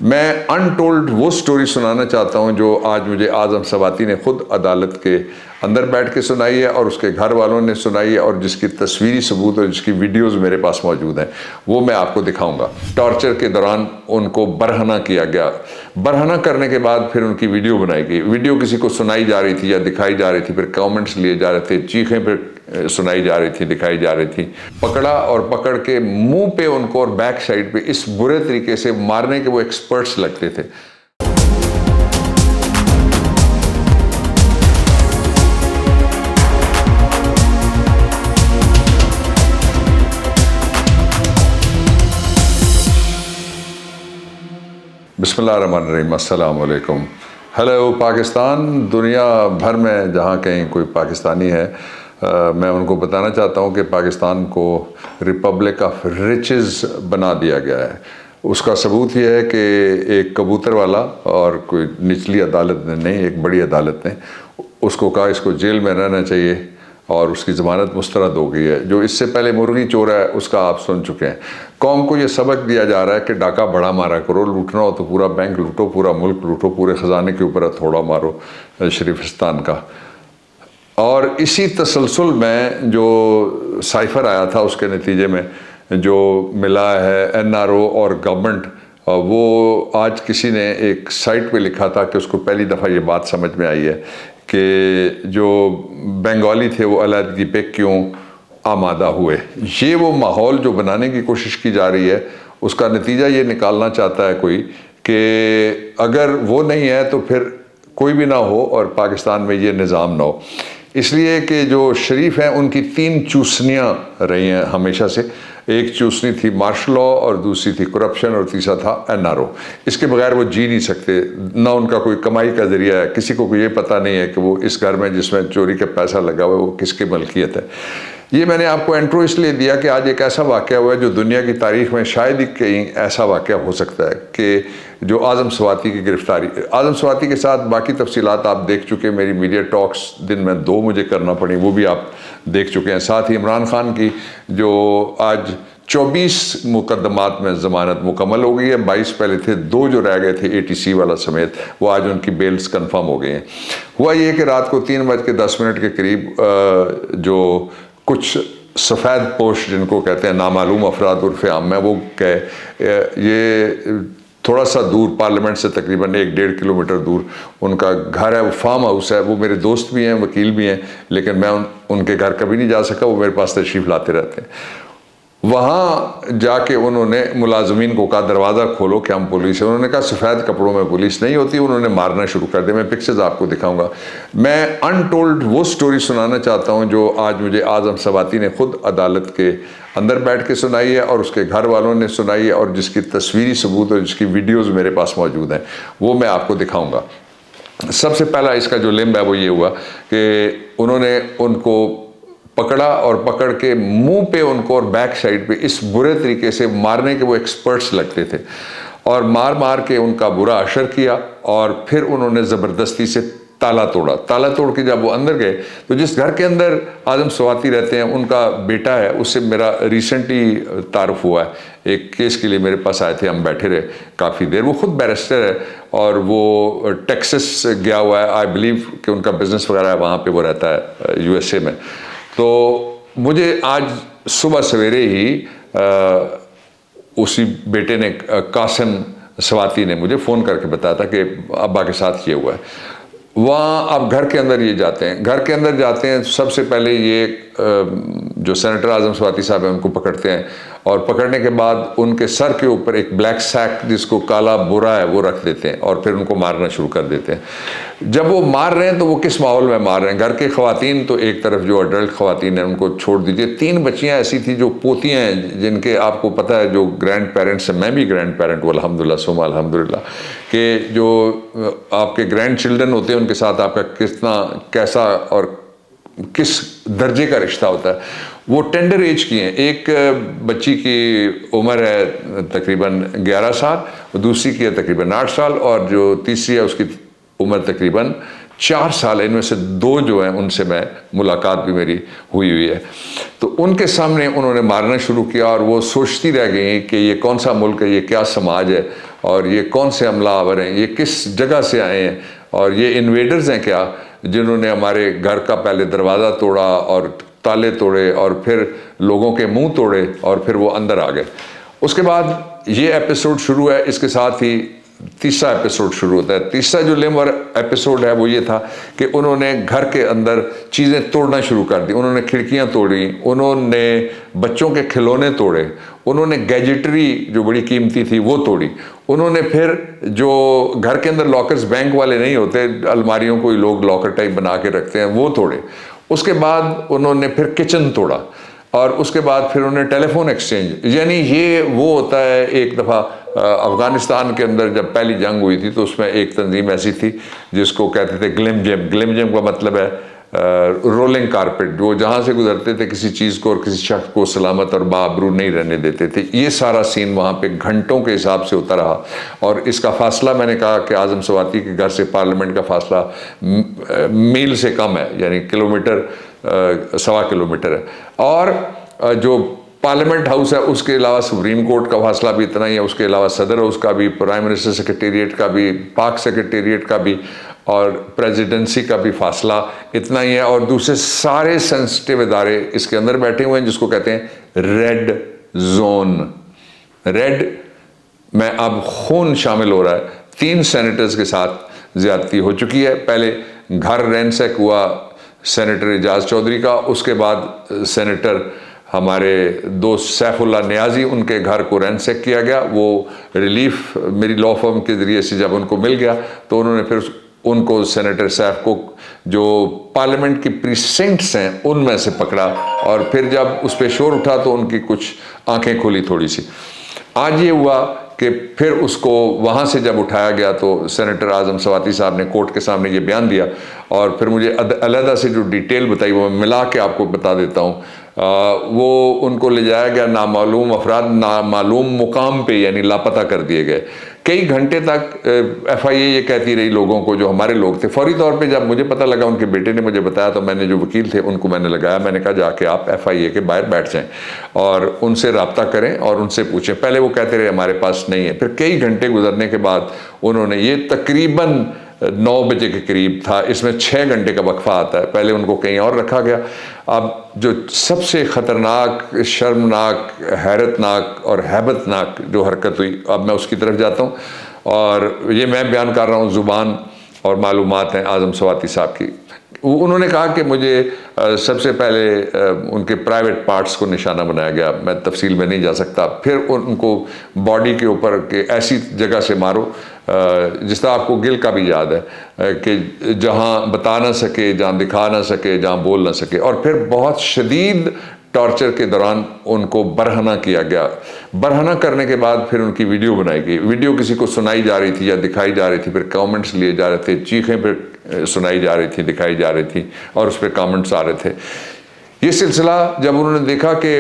मैं अनटोल्ड वो स्टोरी सुनाना चाहता हूँ जो आज मुझे आज़म सवाती ने खुद अदालत के अंदर बैठ के सुनाई है और उसके घर वालों ने सुनाई है और जिसकी तस्वीरी सबूत और जिसकी वीडियोस मेरे पास मौजूद हैं, वो मैं आपको दिखाऊंगा। टॉर्चर के दौरान उनको बरहना किया गया। बरहना करने के बाद फिर उनकी वीडियो बनाई गई। वीडियो किसी को सुनाई जा रही थी या दिखाई जा रही थी, फिर कमेंट्स लिए जा रहे थे, चीखें फिर सुनाई जा रही थी, दिखाई जा रही थी। पकड़ा और पकड़ के मुंह पे उनको और बैक साइड पे इस बुरे तरीके से मारने के वो एक्सपर्ट्स लगते थे। बिस्मिल्लाहिर्रहमानिर्रहीम, अस्सलाम वालेकुम। हेलो पाकिस्तान। दुनिया भर में जहाँ कहीं कोई पाकिस्तानी है, मैं उनको बताना चाहता हूँ कि पाकिस्तान को रिपब्लिक ऑफ रिचेस बना दिया गया है। उसका सबूत ये है कि एक कबूतर वाला और कोई निचली अदालत ने नहीं, एक बड़ी अदालत ने उसको कहा इसको जेल में रहना चाहिए और उसकी ज़मानत मुस्तरद हो गई है। जो इससे पहले मुर्गी चोर है उसका आप सुन चुके हैं। कौम को ये सबक दिया जा रहा है कि डाका बड़ा मारा करो, लूटना हो तो पूरा बैंक लूटो, पूरा मुल्क लूटो, पूरे ख़जाने के ऊपर हथौड़ा मारो शरीफिस्तान का। और इसी तसलसल में जो साइफ़र आया था उसके नतीजे में जो मिला है NRO और गवर्नमेंट, वो आज किसी ने एक साइट पे लिखा था कि उसको पहली दफ़ा ये बात समझ में आई है कि जो बंगाली थे वो अलहदगी पे क्यों आमादा हुए। ये वो माहौल जो बनाने की कोशिश की जा रही है, उसका नतीजा ये निकालना चाहता है कोई कि अगर वो नहीं है तो फिर कोई भी ना हो और पाकिस्तान में ये निज़ाम ना हो। इसलिए कि जो शरीफ हैं उनकी 3 चूसनियाँ रही हैं हमेशा से। एक चूसनी थी मार्शल लॉ और दूसरी थी करप्शन और तीसरा था NRO। इसके बगैर वो जी नहीं सकते, ना उनका कोई कमाई का ज़रिया है। किसी को ये पता नहीं है कि वो इस घर में जिसमें चोरी का पैसा लगा हुआ है वो किसकी मलकियत है। ये मैंने आपको इंट्रो इसलिए दिया कि आज एक ऐसा वाक़या हुआ है जो दुनिया की तारीख़ में शायद ही कहीं ऐसा वाक़या हो सकता है कि जो आज़म सवाती की गिरफ़्तारी। आज़म सवाती के साथ बाकी तफसीलात आप देख चुके, मेरी मीडिया टॉक्स दिन में 2 मुझे करना पड़ी, वो भी आप देख चुके हैं। साथ ही इमरान खान की जो आज 24 मुकदमात में ज़मानत मुकम्मल हो गई है। 22 पहले थे, 2 जो रह गए थे ATC वाला समेत, वो आज उनकी बेल्स कंफर्म हो गई हैं। हुआ ये कि रात को 3:10 के करीब जो कुछ सफ़ेद पोश जिनको कहते हैं नामालूम अफराद उर्फ़ आम में, वो गए ये थोड़ा सा दूर पार्लियामेंट से तकरीबन 1-1.5 किलोमीटर दूर उनका घर है, वो फार्म हाउस है। वो मेरे दोस्त भी हैं, वकील भी हैं, लेकिन मैं उनके घर कभी नहीं जा सका। वो मेरे पास तशरीफ़ लाते रहते हैं। वहाँ जाके उन्होंने मुलाजमीन को कहा दरवाज़ा खोलो कि हम पुलिस है। उन्होंने कहा सफ़ेद कपड़ों में पुलिस नहीं होती। उन्होंने मारना शुरू कर दिया। मैं पिक्चर्स आपको दिखाऊंगा। मैं अनटोल्ड वो स्टोरी सुनाना चाहता हूँ जो आज मुझे आज़म सवाती ने खुद अदालत के अंदर बैठ के सुनाई है और उसके घर वालों ने सुनाई है और जिसकी तस्वीरी सबूत और जिसकी वीडियोज़ मेरे पास मौजूद हैं, वो मैं आपको दिखाऊँगा। सबसे पहला इसका जो लिम्ब है वो ये हुआ कि उन्होंने उनको पकड़ा और पकड़ के मुंह पे उनको और बैक साइड पे इस बुरे तरीके से मारने के वो एक्सपर्ट्स लगते थे और मार मार के उनका बुरा असर किया। और फिर उन्होंने ज़बरदस्ती से ताला तोड़ा। ताला तोड़ के जब वो अंदर गए तो जिस घर के अंदर आज़म सवाती रहते हैं, उनका बेटा है, उससे मेरा रिसेंटली तारुफ हुआ है। एक केस के लिए मेरे पास आए थे, हम बैठे रहे काफ़ी देर। वो खुद बैरिस्टर है और वो टेक्सास गया हुआ है। आई बिलीव कि उनका बिज़नेस वगैरह है, वहाँ पर वो रहता है USA में। तो मुझे आज सुबह सवेरे ही उसी बेटे ने, कासिम सवाती ने मुझे फ़ोन करके बताया था कि अब्बा के साथ ये हुआ है। वहाँ अब घर के अंदर ये जाते हैं, घर के अंदर जाते हैं। सबसे पहले ये जो सेनेटर आज़म सवाती साहब हैं उनको पकड़ते हैं और पकड़ने के बाद उनके सर के ऊपर एक ब्लैक सैक जिसको काला बुरा है वो रख देते हैं और फिर उनको मारना शुरू कर देते हैं। जब वो मार रहे हैं तो वो किस माहौल में मार रहे हैं? घर के ख़वातीन तो एक तरफ, जो अडल्ट ख़वातीन हैं उनको छोड़ दीजिए। 3 बच्चियाँ ऐसी थी जो पोतियाँ हैं जिनके आपको पता है जो ग्रैंड पेरेंट्स हैं। मैं भी ग्रैंड पेरेंट हूँ अल्हम्दुलिल्लाह सुम्मा अल्हम्दुलिल्लाह, कि जो आपके ग्रैंड चिल्ड्रन होते हैं उनके साथ आपका कितना, कैसा और किस दर्जे का रिश्ता होता है। वो टेंडर एज की हैं। एक बच्ची की उम्र है तकरीबन 11 साल, दूसरी की है तकरीबन 8 साल और जो तीसरी है उसकी उम्र तकरीबन 4 साल, इनमें से 2 जो हैं उनसे मैं मुलाकात भी मेरी हुई है। तो उनके सामने उन्होंने मारना शुरू किया और वो सोचती रह गई कि ये कौन सा मुल्क है, ये क्या समाज है और ये कौन से हमलावर हैं, ये किस जगह से आए हैं और ये इन्वेडर्स हैं क्या, जिन्होंने हमारे घर का पहले दरवाज़ा तोड़ा और ताले तोड़े और फिर लोगों के मुंह तोड़े और फिर वो अंदर आ गए। उसके बाद ये एपिसोड शुरू है, इसके साथ ही तीसरा एपिसोड शुरू होता है। तीसरा जो लेमवर एपिसोड है वो ये था कि उन्होंने घर के अंदर चीज़ें तोड़ना शुरू कर दी। उन्होंने खिड़कियां तोड़ी, उन्होंने बच्चों के खिलौने तोड़े, उन्होंने गैजेटरी जो बड़ी कीमती थी वो तोड़ी, उन्होंने फिर जो घर के अंदर लॉकर्स बैंक वाले नहीं होते, अलमारियों को लोग लॉकर टाइप बना के रखते हैं, वो तोड़े। उसके बाद उन्होंने फिर किचन तोड़ा और उसके बाद फिर उन्होंने टेलीफोन एक्सचेंज, यानी ये वो होता है। एक दफ़ा अफ़गानिस्तान के अंदर जब पहली जंग हुई थी तो उसमें एक तंजीम ऐसी थी जिसको कहते थे ग्लिम जेम। ग्लिम जेम का मतलब है रोलिंग कारपेट, वो जहाँ से गुजरते थे किसी चीज़ को और किसी शख्स को सलामत और बाबरू नहीं रहने देते थे। ये सारा सीन वहाँ पे घंटों के हिसाब से होता रहा और इसका फासला, मैंने कहा कि आज़म सवाती के घर से पार्लियामेंट का फासला मील से कम है, यानी किलोमीटर 1.25 किलोमीटर है। और जो पार्लियामेंट हाउस है उसके अलावा सुप्रीम कोर्ट का फासला भी इतना ही है, उसके अलावा सदर हाउस का भी, प्राइम मिनिस्टर सेक्रेटेरिएट का भी, पाक सेक्रेटेरिएट का भी और प्रेसिडेंसी का भी फासला इतना ही है। और दूसरे सारे सेंसिटिव इदारे इसके अंदर बैठे हुए हैं जिसको कहते हैं रेड जोन। रेड में अब खून शामिल हो रहा है। 3 सेनेटर्स के साथ ज्यादती हो चुकी है। पहले घर रैंसैक हुआ सेनेटर एजाज चौधरी का, उसके बाद सेनेटर हमारे दोस्त सैफुल्ला नियाजी, उनके घर को रैंसैक किया गया। वो रिलीफ मेरी लॉ फर्म के ज़रिए से जब उनको मिल गया तो उन्होंने फिर उनको, सेनेटर सैफ को, जो पार्लियामेंट की प्रीसिंक्ट्स हैं उनमें से पकड़ा और फिर जब उस पर शोर उठा तो उनकी कुछ आंखें खुली थोड़ी सी। आज ये हुआ कि फिर उसको वहाँ से जब उठाया गया तो सेनेटर आज़म सवाती साहब ने कोर्ट के सामने ये बयान दिया और फिर मुझे अलहदा से जो डिटेल बताई वो मैं मिला के आपको बता देता हूँ। वो उनको ले जाया गया नामालूम अफराद नामालूम मुकाम पे, यानी लापता कर दिए गए। कई घंटे तक FIA ये कहती रही लोगों को, जो हमारे लोग थे। फौरी तौर पे जब मुझे पता लगा, उनके बेटे ने मुझे बताया, तो मैंने जो वकील थे उनको मैंने लगाया। मैंने कहा जाके आप FIA के बाहर बैठ जाएं और उनसे रब्ता करें और उनसे पूछें। पहले वो कहते रहे हमारे पास नहीं है। फिर कई घंटे गुजरने के बाद उन्होंने, ये तकरीबन 9 बजे के करीब था, इसमें 6 घंटे का वक्फा आता है, पहले उनको कहीं और रखा गया। अब जो सबसे ख़तरनाक, शर्मनाक, हैरतनाक और हैबतनाक जो हरकत हुई, अब मैं उसकी तरफ जाता हूँ। और ये मैं बयान कर रहा हूँ, ज़ुबान और मालूमात हैं आज़म सवाती साहब की। उन्होंने कहा कि मुझे सबसे पहले उनके प्राइवेट पार्ट्स को निशाना बनाया गया, मैं तफसील में नहीं जा सकता। फिर उनको बॉडी के ऊपर के ऐसी जगह से मारो जिस तरह आपको गिल का भी याद है कि जहाँ बता ना सके, जहाँ दिखा ना सके, जहाँ बोल ना सके। और फिर बहुत शदीद टॉर्चर के दौरान उनको बरहना किया गया। बरहना करने के बाद फिर उनकी वीडियो बनाई गई। वीडियो किसी को सुनाई जा रही थी या दिखाई जा रही थी, फिर कमेंट्स लिए जा रहे थे, चीखें फिर सुनाई जा रही थी, दिखाई जा रही थी और उस पर कमेंट्स आ रहे थे। ये सिलसिला जब उन्होंने देखा कि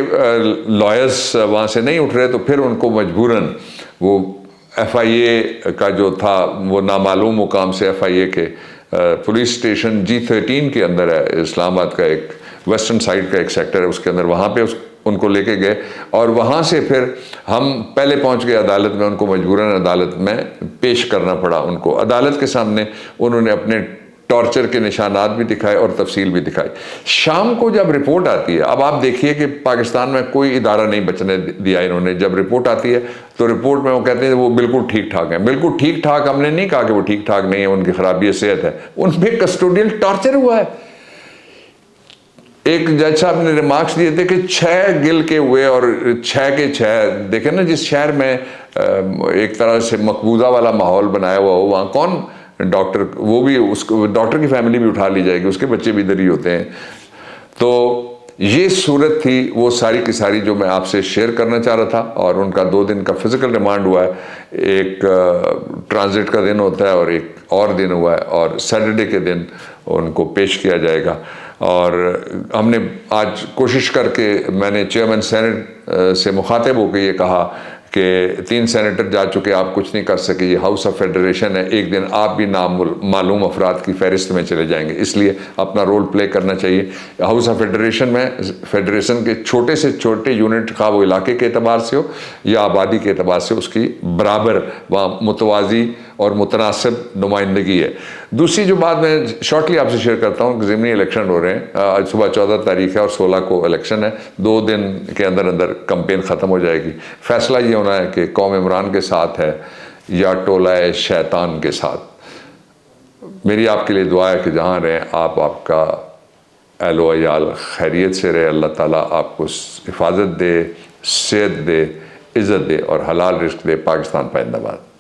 लॉयर्स वहाँ से नहीं उठ रहे तो फिर उनको मजबूरन वो FIA का जो था वो नामालूम मुकाम से FIA के पुलिस स्टेशन G13 के अंदर है, इस्लामाबाद का एक वेस्टर्न साइड का एक सेक्टर है, उसके अंदर वहाँ पे उनको लेके गए। और वहाँ से फिर हम पहले पहुँच गए अदालत में। उनको मजबूरन अदालत में पेश करना पड़ा। उनको अदालत के सामने उन्होंने अपने टॉर्चर के निशानात भी दिखाए और तफसील भी दिखाई। शाम को जब रिपोर्ट आती है, अब आप देखिए कि पाकिस्तान में कोई इदारा नहीं बचने दिया इन्होंने। जब रिपोर्ट आती है तो रिपोर्ट में वो कहते हैं वो बिल्कुल ठीक ठाक हैं। बिल्कुल ठीक ठाक हमने नहीं कहा कि वो ठीक ठाक नहीं है, उनकी खराबी सेहत है, उन पर कस्टोडियल टॉर्चर हुआ है। एक जज साहब ने रिमार्क्स दिए थे कि 6 गिल के हुए और 6 के 6 देखे ना, जिस शहर में एक तरह से मकबूजा वाला माहौल बनाया हुआ हो, वहाँ कौन डॉक्टर, वो भी उसको डॉक्टर की फैमिली भी उठा ली जाएगी, उसके बच्चे भी इधर ही होते हैं। तो ये सूरत थी वो सारी की सारी जो मैं आपसे शेयर करना चाह रहा था। और उनका 2 दिन का फिजिकल रिमांड हुआ है, एक ट्रांजिट का दिन होता है और एक और दिन हुआ है, और सैटरडे के दिन उनको पेश किया जाएगा। और हमने आज कोशिश करके, मैंने चेयरमैन सेनेट से मुखातिब होकर ये कहा कि 3 सेनेटर जा चुके, आप कुछ नहीं कर सके, ये हाउस ऑफ फेडरेशन है, एक दिन आप भी मालूम अफराद की फहरिस्त में चले जाएंगे, इसलिए अपना रोल प्ले करना चाहिए। हाउस ऑफ फेडरेशन में फेडरेशन के छोटे से छोटे यूनिट खा वो इलाके के अतबार से हो या आबादी के अतबार से, उसकी बराबर वहाँ मुतवाज़ी और मुतनासिब नुमाइंदगी है। दूसरी जो बात मैं शॉर्टली आपसे शेयर करता हूँ, ज़िमनी इलेक्शन हो रहे हैं, आज सुबह 14 तारीख है और 16 को इलेक्शन है, 2 दिन के अंदर अंदर कैंपेन ख़त्म हो जाएगी। फैसला ये होना है कि कौम इमरान के साथ है या टोलाए शैतान के साथ। मेरी आपके लिए दुआ है कि जहाँ रहें आप, आपका अहलो अयाल खैरियत से रहे, अल्लाह ताला आपको हिफाजत दे, सेहत दे, इज़्ज़त दे और हलाल रिज़्क़ दे। पाकिस्तान जिंदाबाद।